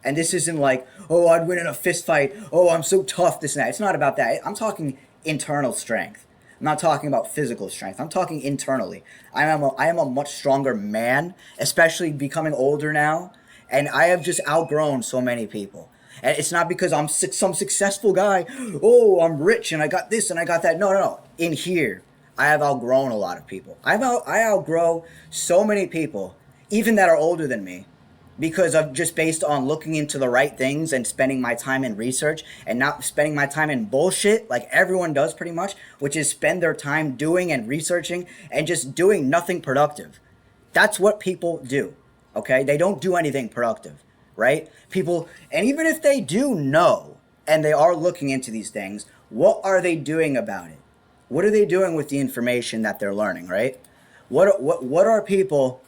A: And this isn't like, oh, I'd win in a fist fight. Oh, I'm so tough. This and that. It's not about that. I'm talking internal strength. I'm not talking about physical strength. I'm talking internally. I am a much stronger man, especially becoming older now. And I have just outgrown so many people. And it's not because I'm some successful guy. Oh, I'm rich and I got this and I got that. No, no, no. In here, I have outgrown a lot of people. I outgrow so many people, even that are older than me, because of just based on looking into the right things and spending my time in research and not spending my time in bullshit like everyone does pretty much, which is spend their time doing and researching and just doing nothing productive. That's what people do. Okay? They don't do anything productive, right? People, and even if they do know and they are looking into these things, what are they doing about it? What are they doing with the information that they're learning, right? What are people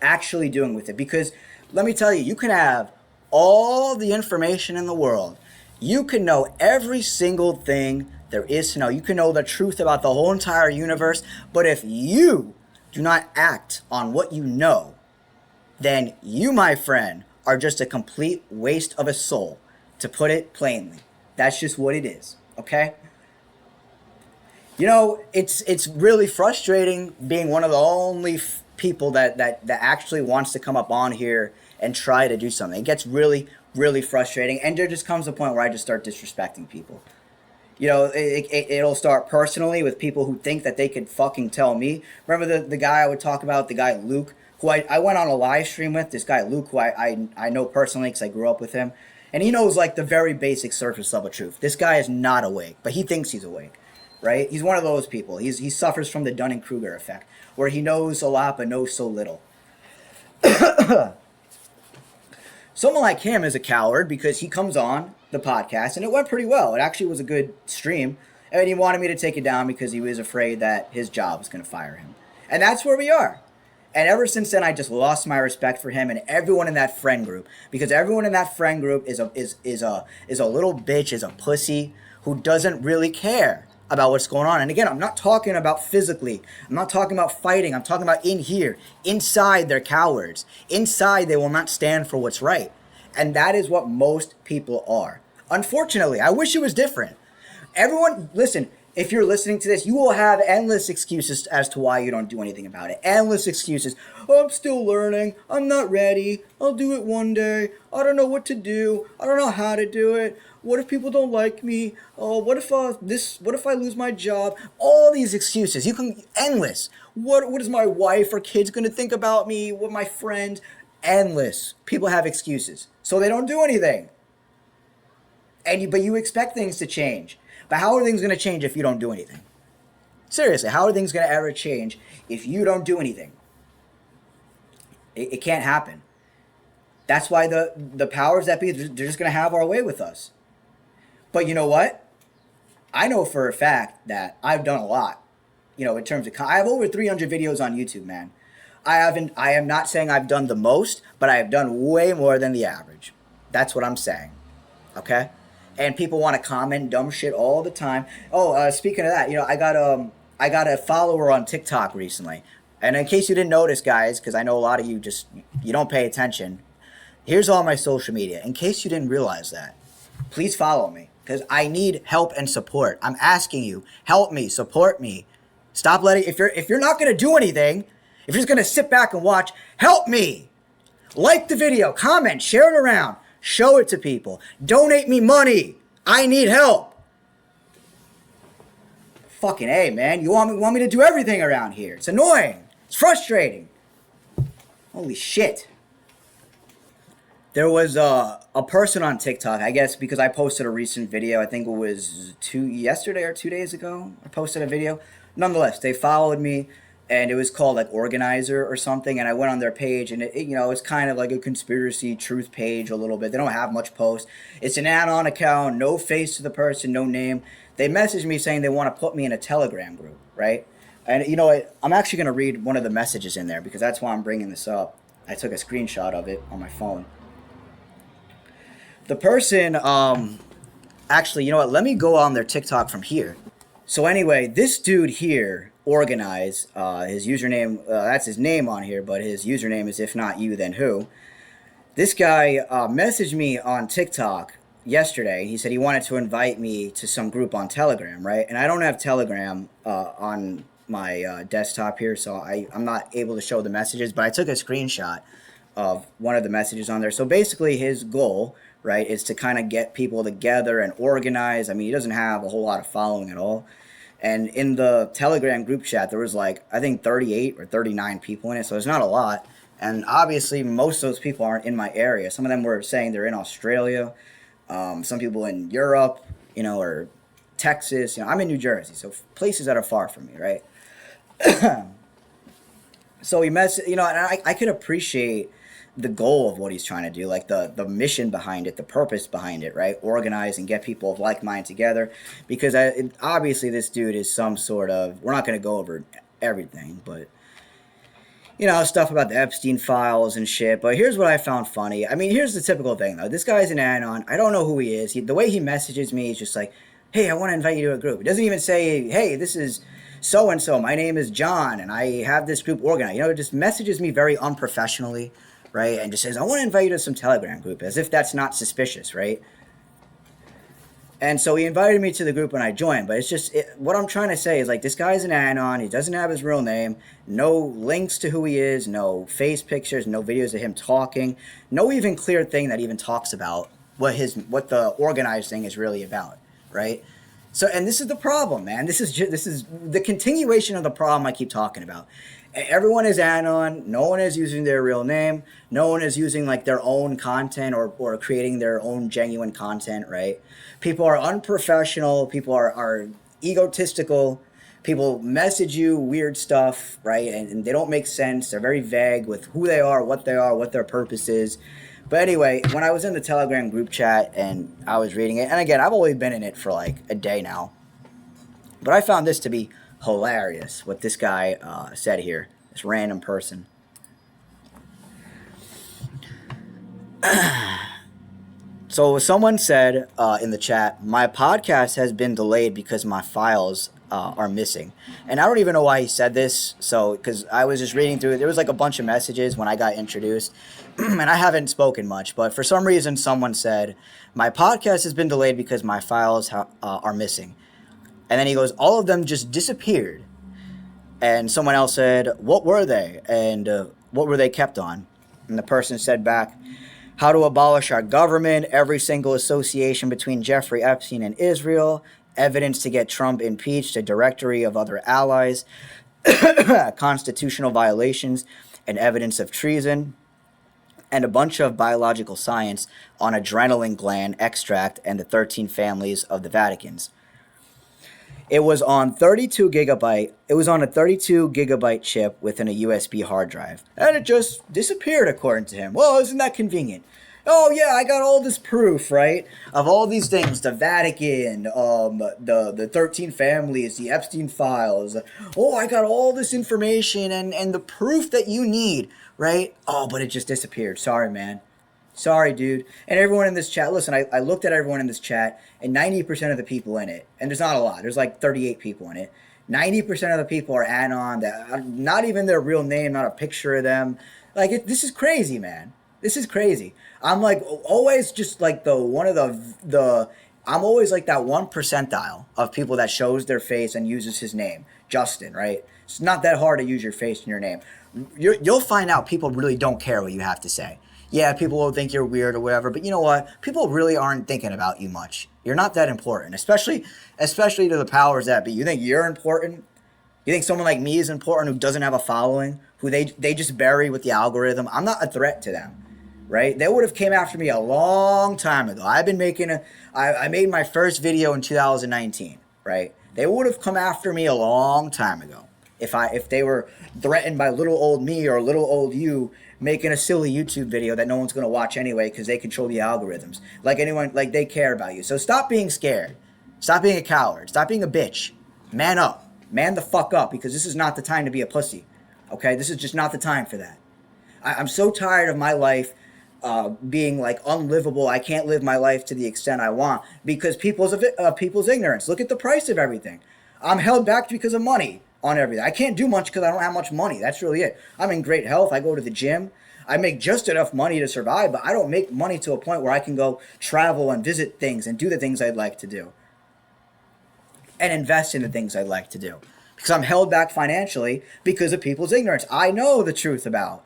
A: actually doing with it? Because let me tell you, you can have all the information in the world. You can know every single thing there is to know. You can know the truth about the whole entire universe. But if you do not act on what you know, then you, my friend, are just a complete waste of a soul, to put it plainly. That's just what it is, okay? You know, it's really frustrating being one of the only people that actually wants to come up on here and try to do something. It gets really, really frustrating, and there just comes a point where I just start disrespecting people. You know, it'll start personally with people who think that they could fucking tell me. Remember the guy I would talk about, the guy Luke, who I went on a live stream with, this guy Luke, who I know personally because I grew up with him. And he knows like the very basic surface level truth. This guy is not awake, but he thinks he's awake, right? He's one of those people. He suffers from the Dunning-Kruger effect, where he knows a lot but knows so little. Someone like him is a coward because he comes on the podcast and it went pretty well. It actually was a good stream. And he wanted me to take it down because he was afraid that his job was going to fire him. And that's where we are. And ever since then, I just lost my respect for him and everyone in that friend group, because everyone in that friend group is a little bitch, is a pussy who doesn't really care about what's going on. And again, I'm not talking about physically. I'm not talking about fighting. I'm talking about in here. Inside, they're cowards. Inside, they will not stand for what's right. And that is what most people are. Unfortunately, I wish it was different. Everyone, listen, if you're listening to this, you will have endless excuses as to why you don't do anything about it. Endless excuses. Oh, I'm still learning. I'm not ready. I'll do it one day. I don't know what to do. I don't know how to do it. What if people don't like me? Oh, what if I lose my job? All these excuses. You can endless. What is my wife or kids going to think about me? What my friends? Endless. People have excuses. So they don't do anything. But you expect things to change. But how are things going to change if you don't do anything? Seriously, how are things going to ever change if you don't do anything? It can't happen. That's why the powers that be, they're just going to have our way with us. But you know what? I know for a fact that I've done a lot. You know, in terms of, I have over 300 videos on YouTube, man. I am not saying I've done the most, but I have done way more than the average. That's what I'm saying. Okay? And people want to comment dumb shit all the time. Oh, speaking of that, you know, I got a follower on TikTok recently. And in case you didn't notice, guys, because I know a lot of you you don't pay attention, here's all my social media. In case you didn't realize that, please follow me, because I need help and support. I'm asking you, help me, support me. Stop letting, if you're not going to do anything, if you're just going to sit back and watch, help me. Like the video, comment, share it around. Show it to people. Donate me money. I need help. Fucking A, man. You want me to do everything around here. It's annoying. It's frustrating. Holy shit. There was a person on TikTok, I guess because I posted a recent video. I think it was yesterday or 2 days ago. I posted a video. Nonetheless, they followed me. And it was called like Organizer or something, and I went on their page, and it's kind of like a conspiracy truth page a little bit. They don't have much posts. It's an add-on account, no face to the person, no name. They messaged me saying they want to put me in a Telegram group, right? And you know what? I'm actually going to read one of the messages in there because that's why I'm bringing this up. I took a screenshot of it on my phone. The person, actually, you know what? Let me go on their TikTok from here. So anyway, this dude here, Organize, his username, that's his name on here, but his username is If Not You, Then Who. This guy messaged me on TikTok yesterday. He said he wanted to invite me to some group on Telegram, right? And I don't have Telegram on my desktop here, so I'm not able to show the messages, but I took a screenshot of one of the messages on there. So basically his goal right? Is to kind of get people together and organize. I mean, he doesn't have a whole lot of following at all. And in the Telegram group chat, there was like, I think 38 or 39 people in it, so there's not a lot. And obviously, most of those people aren't in my area. Some of them were saying they're in Australia, some people in Europe, or Texas. I'm in New Jersey, so places that are far from me, right? So he and I could appreciate the goal of what he's trying to do, like the mission behind it, the purpose behind it, right? Organize and get people of like mind together, because obviously this dude is some sort of, we're not going to go over everything, but stuff about the Epstein files and shit. But here's what I found funny. I mean, here's the typical thing though. This guy's an anon. I don't know who he is. The way he messages me is just like, hey, I want to invite you to a group. It doesn't even say, hey, this is so-and-so. My name is John, and I have this group organized. It just messages me very unprofessionally, right? And just says, I want to invite you to some Telegram group, as if that's not suspicious, right? And so he invited me to the group and I joined. But it's just, what I'm trying to say is, like, this guy's an anon. He doesn't have his real name. No links to who he is. No face pictures. No videos of him talking. No even clear thing that even talks about what the organized thing is really about, right? So, and this is the problem, man. This is the continuation of the problem I keep talking about. Everyone is anon. No one is using their real name. No one is using like their own content or creating their own genuine content, right? People are unprofessional. People are egotistical. People message you weird stuff, right? And they don't make sense. They're very vague with who they are, what their purpose is. But anyway, when I was in the Telegram group chat and I was reading it, and again, I've only been in it for like a day now, but I found this to be hilarious, what this guy said here, this random person. So someone said in the chat, my podcast has been delayed because my files are missing. And I don't even know why he said this. So, because I was just reading through it. There was like a bunch of messages when I got introduced. And I haven't spoken much. But for some reason, someone said, my podcast has been delayed because my files are missing. And then he goes, all of them just disappeared. And someone else said, what were they? And what were they kept on? And the person said back, how to abolish our government, every single association between Jeffrey Epstein and Israel, evidence to get Trump impeached, a directory of other allies, constitutional violations, and evidence of treason, and a bunch of biological science on adrenaline gland extract and the 13 families of the Vaticans. It was on 32 gigabyte. It was on a 32 gigabyte chip within a USB hard drive, and it just disappeared, according to him. Well, isn't that convenient? Oh yeah, I got all this proof, right, of all these things: the Vatican, the 13 families, the Epstein files. Oh, I got all this information and the proof that you need, right? Oh, but it just disappeared. Sorry, man. Sorry, dude. And everyone in this chat, listen, I looked at everyone in this chat, and 90% of the people in it, and there's not a lot, there's like 38 people in it, 90% of the people are anon, that not even their real name, not a picture of them. Like, this is crazy, man. This is crazy. I'm like, always just like I'm always like that 1 percentile of people that shows their face and uses his name, Justin, right? It's not that hard to use your face and your name. You'll find out people really don't care what you have to say. Yeah, people will think you're weird or whatever, but you know what? People really aren't thinking about you much. You're not that important, especially to the powers that be. You think you're important? You think someone like me is important who doesn't have a following, who they just bury with the algorithm? I'm not a threat to them, right? They would have came after me a long time ago. I made my first video in 2019, right? They would have come after me a long time ago if they were threatened by little old me or little old you making a silly YouTube video that no one's going to watch anyway because they control the algorithms. Like they care about you. So stop being scared. Stop being a coward. Stop being a bitch. Man up. Man the fuck up, because this is not the time to be a pussy. Okay? This is just not the time for that. I'm so tired of my life being like unlivable. I can't live my life to the extent I want because people's ignorance. Look at the price of everything. I'm held back because of money on everything. I can't do much because I don't have much money. That's really it. I'm in great health. I go to the gym. I make just enough money to survive, but I don't make money to a point where I can go travel and visit things and do the things I'd like to do and invest in the things I'd like to do because I'm held back financially because of people's ignorance. I know the truth about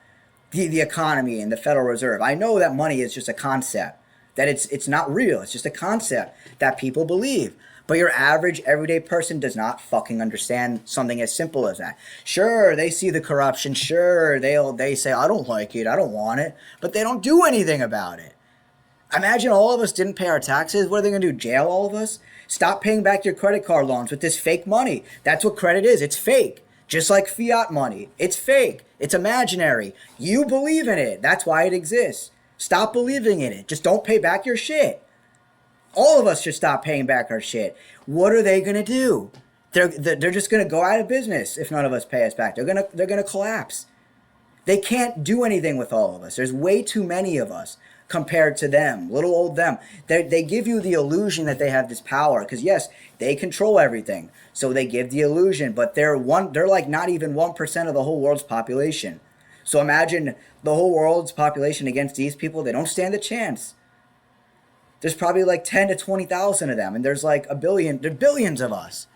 A: the economy and the Federal Reserve. I know that money is just a concept that it's not real. It's just a concept that people believe. But your average everyday person does not fucking understand something as simple as that. Sure, they see the corruption. Sure, they say, I don't like it, I don't want it, but they don't do anything about it. Imagine all of us didn't pay our taxes. What are they going to do? Jail all of us? Stop paying back your credit card loans with this fake money. That's what credit is. It's fake. Just like fiat money. It's fake. It's imaginary. You believe in it. That's why it exists. Stop believing in it. Just don't pay back your shit. All of us should stop paying back our shit. What are they going to do? They're just going to go out of business if none of us pay us back. They're going to collapse. They can't do anything with all of us. There's way too many of us compared to them, little old them. They give you the illusion that they have this power because yes, they control everything. So they give the illusion, but they're like not even 1% of the whole world's population. So imagine the whole world's population against these people. They don't stand a chance. There's probably like 10 to 20,000 of them, and there's like a billion. There's billions of us.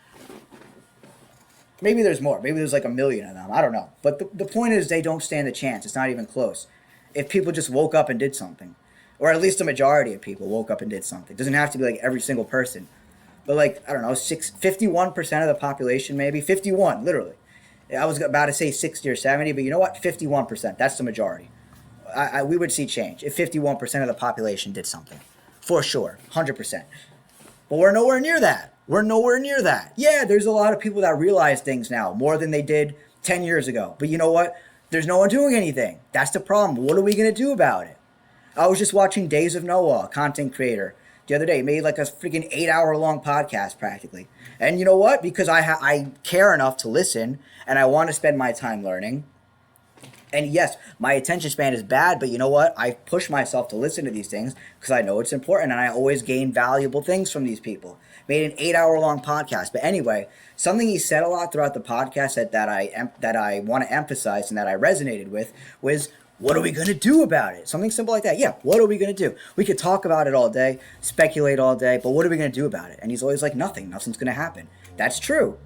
A: Maybe there's more. Maybe there's like a million of them. I don't know. But the point is they don't stand a chance. It's not even close. If people just woke up and did something, or at least a majority of people woke up and did something. It doesn't have to be like every single person. But like, I don't know, 51% of the population maybe. 51, literally. I was about to say 60 or 70, but you know what? 51%. That's the majority. We would see change if 51% of the population did something. For sure. 100%. But we're nowhere near that. We're nowhere near that. Yeah, there's a lot of people that realize things now more than they did 10 years ago. But you know what? There's no one doing anything. That's the problem. What are we going to do about it? I was just watching Days of Noah, a content creator, the other day. He made like a freaking 8-hour long podcast practically. And you know what? Because I care enough to listen and I want to spend my time learning. And yes, my attention span is bad, but you know what? I push myself to listen to these things because I know it's important and I always gain valuable things from these people. Made an 8-hour long podcast. But anyway, something he said a lot throughout the podcast that I want to emphasize and that I resonated with was, what are we going to do about it? Something simple like that. Yeah, what are we going to do? We could talk about it all day, speculate all day, but what are we going to do about it? And he's always like, nothing. Nothing's going to happen. That's true.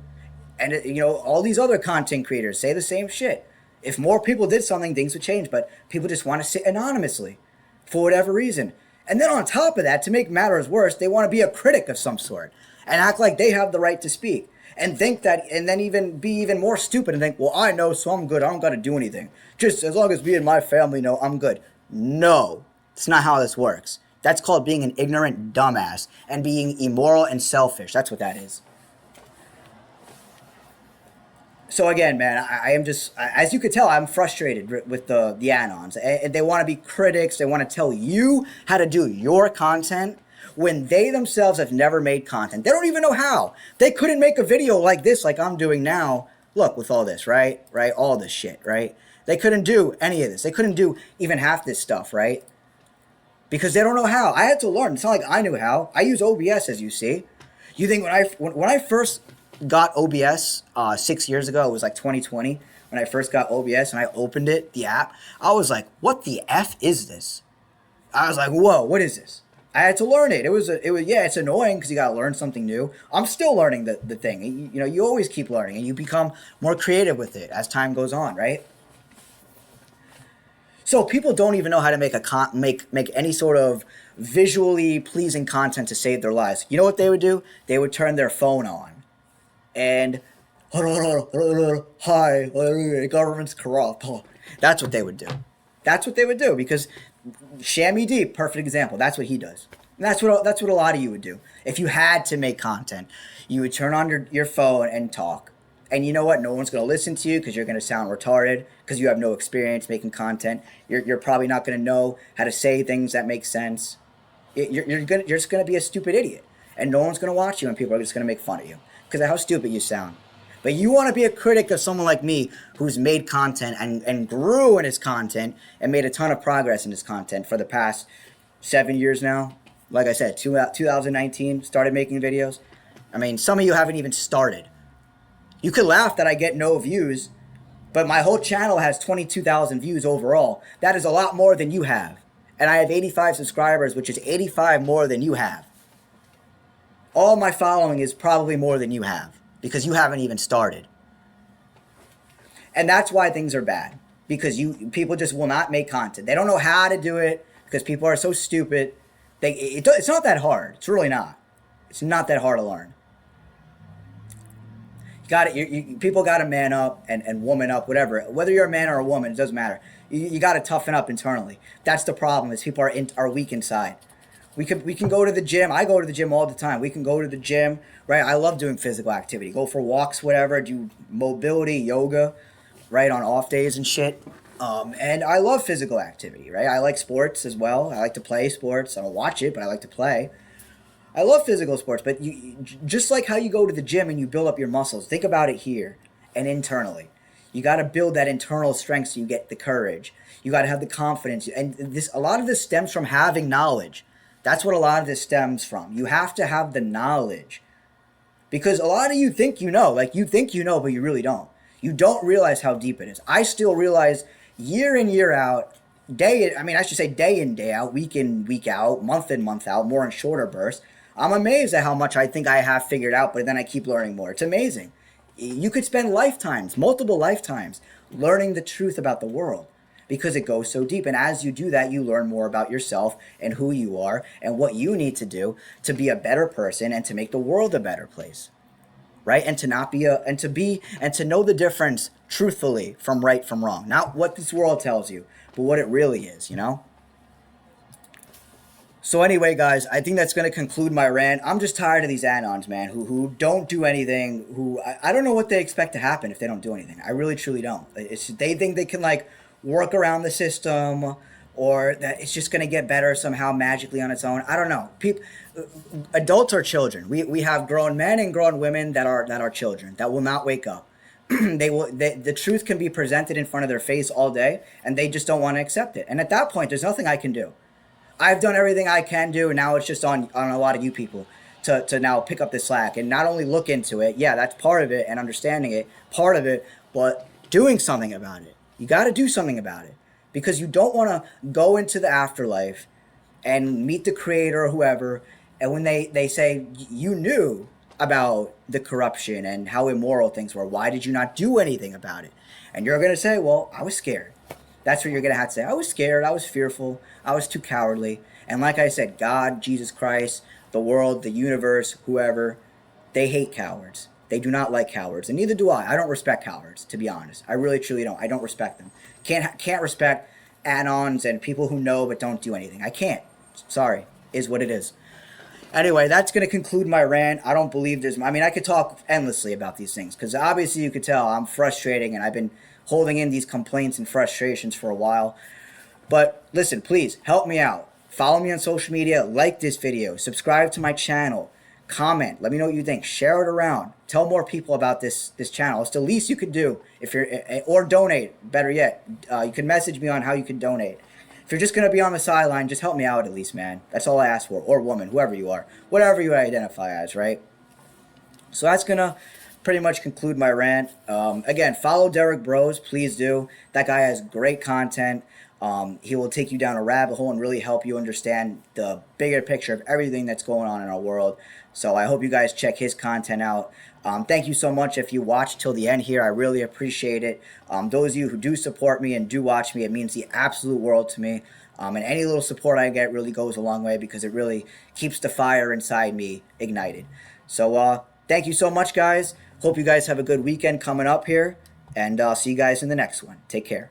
A: And, all these other content creators say the same shit. If more people did something, things would change, but people just want to sit anonymously for whatever reason. And then on top of that, to make matters worse, they want to be a critic of some sort and act like they have the right to speak and think that, and then even be even more stupid and think, well, I know, so I'm good. I don't got to do anything. Just as long as me and my family know I'm good. No, it's not how this works. That's called being an ignorant dumbass and being immoral and selfish. That's what that is. So again, man, I am just, as you could tell, I'm frustrated with the Anons. And they want to be critics. They want to tell you how to do your content when they themselves have never made content. They don't even know how. They couldn't make a video like this, like I'm doing now. Look, with all this, right? All this shit, right? They couldn't do any of this. They couldn't do even half this stuff, right? Because they don't know how. I had to learn. It's not like I knew how. I use OBS, as you see. You think when I first got OBS 6 years ago, it was like 2020 when I first got OBS and I opened it, the app, I was like, what the F is this? I was like, whoa, what is this? I had to learn it. It was yeah, it's annoying because you got to learn something new. I'm still learning the thing. You always keep learning and you become more creative with it as time goes on, right? So people don't even know how to make any sort of visually pleasing content to save their lives. You know what they would do? They would turn their phone on. And hi, the government's corrupt. That's what they would do. That's what they would do because Shammy D, perfect example. That's what he does. And that's what a lot of you would do. If you had to make content, you would turn on your phone and talk. And you know what? No one's going to listen to you because you're going to sound retarded because you have no experience making content. You're probably not going to know how to say things that make sense. You're just going to be a stupid idiot. And no one's going to watch you and people are just going to make fun of you because of how stupid you sound. But you want to be a critic of someone like me who's made content and grew in his content and made a ton of progress in his content for the past 7 years now. Like I said, 2019, started making videos. I mean, some of you haven't even started. You could laugh that I get no views, but my whole channel has 22,000 views overall. That is a lot more than you have. And I have 85 subscribers, which is 85 more than you have. All my following is probably more than you have because you haven't even started. And that's why things are bad because people just will not make content. They don't know how to do it because people are so stupid. It's not that hard. It's really not. It's not that hard to learn. You got it. People got to man up and woman up, whatever. Whether you're a man or a woman, it doesn't matter. You got to toughen up internally. That's the problem. Is people are weak inside. We can go to the gym. I go to the gym all the time. We can go to the gym, right? I love doing physical activity. Go for walks, whatever. Do mobility, yoga, right, on off days and shit. And I love physical activity, right? I like sports as well. I like to play sports. I don't watch it, but I like to play. I love physical sports, but just like how you go to the gym and you build up your muscles, think about it here and internally. You got to build that internal strength so you get the courage. You got to have the confidence, and a lot of this stems from having knowledge. That's what a lot of this stems from. You have to have the knowledge, because a lot of you think you know, like you think you know, but you really don't. You don't realize how deep it is. I still realize year in, year out, day in, day out, week in, week out, month in, month out, more in shorter bursts. I'm amazed at how much I think I have figured out, but then I keep learning more. It's amazing. You could spend lifetimes, multiple lifetimes, learning the truth about the world because it goes so deep. And as you do that, you learn more about yourself and who you are and what you need to do to be a better person and to make the world a better place. Right? And to not be and to know the difference truthfully from right from wrong. Not what this world tells you, but what it really is, you know? So anyway, guys, I think that's going to conclude my rant. I'm just tired of these anons, man, who don't do anything, I don't know what they expect to happen if they don't do anything. I really, truly don't. They think they can, like, work around the system, or that it's just going to get better somehow magically on its own. I don't know. Adults are children. We have grown men and grown women that are children, that will not wake up. The truth can be presented in front of their face all day, and they just don't want to accept it. And at that point, there's nothing I can do. I've done everything I can do, and now it's just on a lot of you people to now pick up the slack and not only look into it. Yeah, that's part of it, and understanding it, part of it, but doing something about it. You got to do something about it, because you don't want to go into the afterlife and meet the creator or whoever, and when they say, you knew about the corruption and how immoral things were, why did you not do anything about it? And you're going to say, well, I was scared. That's what you're going to have to say. I was scared. I was fearful. I was too cowardly. And like I said, God, Jesus Christ, the world, the universe, whoever, they hate cowards. They do not like cowards. And neither do I. I don't respect cowards, to be honest. I really, truly don't. I don't respect them. Can't respect anons and people who know but don't do anything. I can't. Sorry. Is what it is. Anyway, that's going to conclude my rant. I don't believe I could talk endlessly about these things, because obviously you could tell I'm frustrating, and I've been holding in these complaints and frustrations for a while. But listen, please help me out. Follow me on social media, like this video, subscribe to my channel, comment, let me know what you think, share it around, tell more people about this channel. It's the least you could do or donate. Better yet, you can message me on how you can donate. If you're just going to be on the sideline, just help me out at least, man. That's all I ask for. Or woman, whoever you are. Whatever you identify as, right? So that's going to pretty much conclude my rant. Again, follow Derek Bros. Please do. That guy has great content. He will take you down a rabbit hole and really help you understand the bigger picture of everything that's going on in our world. So I hope you guys check his content out. Thank you so much if you watched till the end here. I really appreciate it. Those of you who do support me and do watch me, it means the absolute world to me. And any little support I get really goes a long way, because it really keeps the fire inside me ignited. So thank you so much, guys. Hope you guys have a good weekend coming up here. And I'll see you guys in the next one. Take care.